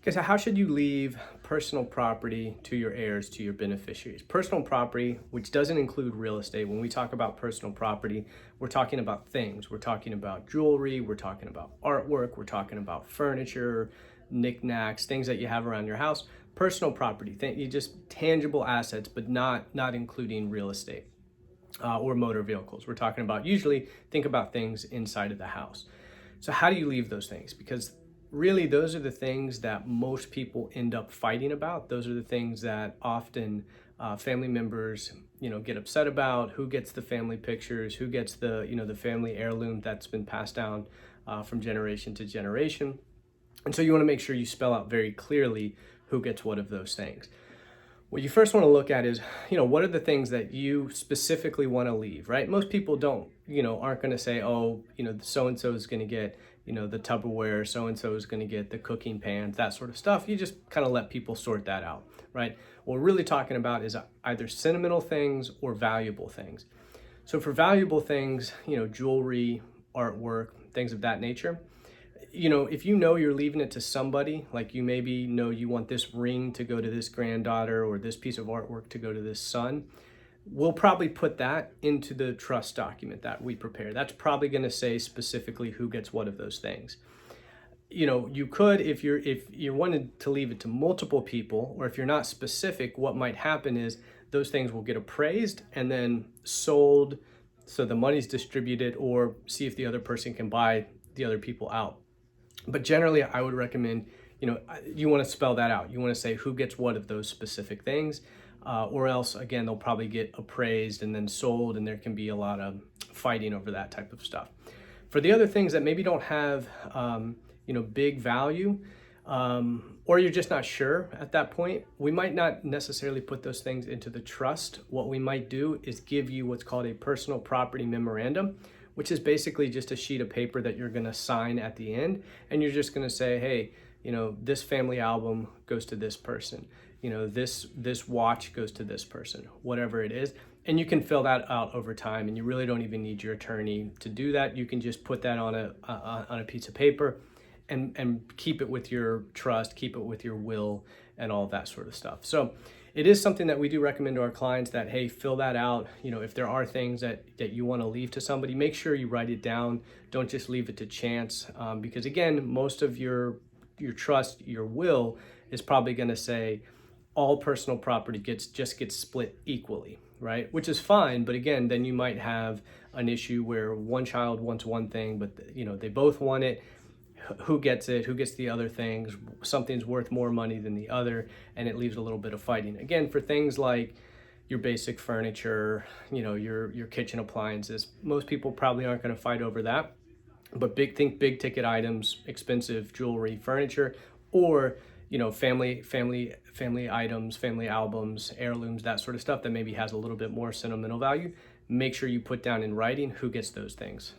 Okay, so how should you leave personal property to your heirs, to your beneficiaries? Personal property, which doesn't include real estate. When we talk about personal property, we're talking about things. We're talking about jewelry, we're talking about artwork, we're talking about furniture, knickknacks, things that you have around your house. Personal property, you just tangible assets, but not including real estate or motor vehicles. We're talking about usually think about things inside of the house. So how do you leave those things? Because really those are the things that most people end up fighting about. Those are the things that often family members, get upset about. Who gets the family pictures? Who gets the family heirloom that's been passed down from generation to generation? And so you want to make sure you spell out very clearly who gets what of those things. What you first want to look at is, what are the things that you specifically want to leave, right? Most people aren't going to say, oh, so-and-so is going to get, the Tupperware, so-and-so is going to get the cooking pans, that sort of stuff. You just kind of let people sort that out, right? What we're really talking about is either sentimental things or valuable things. So for valuable things, jewelry, artwork, things of that nature, if you're leaving it to somebody, like you maybe know you want this ring to go to this granddaughter or this piece of artwork to go to this son, we'll probably put that into the trust document that we prepare. That's probably going to say specifically who gets what of those things. You could, if you wanted to leave it to multiple people, or if you're not specific, what might happen is those things will get appraised and then sold so the money's distributed, or see if the other person can buy the other people out. But generally, I would recommend, you want to spell that out. You want to say who gets what of those specific things, or else, again, they'll probably get appraised and then sold, and there can be a lot of fighting over that type of stuff. For the other things that maybe don't have, big value, or you're just not sure at that point, we might not necessarily put those things into the trust. What we might do is give you what's called a personal property memorandum, which is basically just a sheet of paper that you're going to sign at the end. And you're just going to say, hey, this family album goes to this person. This watch goes to this person, whatever it is. And you can fill that out over time, and you really don't even need your attorney to do that. You can just put that on a piece of paper and keep it with your trust, keep it with your will, and all that sort of stuff. So it is something that we do recommend to our clients that, hey, fill that out. If there are things that you want to leave to somebody, make sure you write it down. Don't just leave it to chance, because again, most of your trust, your will, is probably going to say all personal property gets split equally, right? Which is fine, but again, then you might have an issue where one child wants one thing, but they both want it. Who gets it? Who gets the other things? Something's worth more money than the other, and it leaves a little bit of fighting. Again, for things like your basic furniture, your kitchen appliances, most people probably aren't going to fight over that. But big ticket items, expensive jewelry, furniture, or family items, family albums, heirlooms, that sort of stuff that maybe has a little bit more sentimental value. Make sure you put down in writing who gets those things.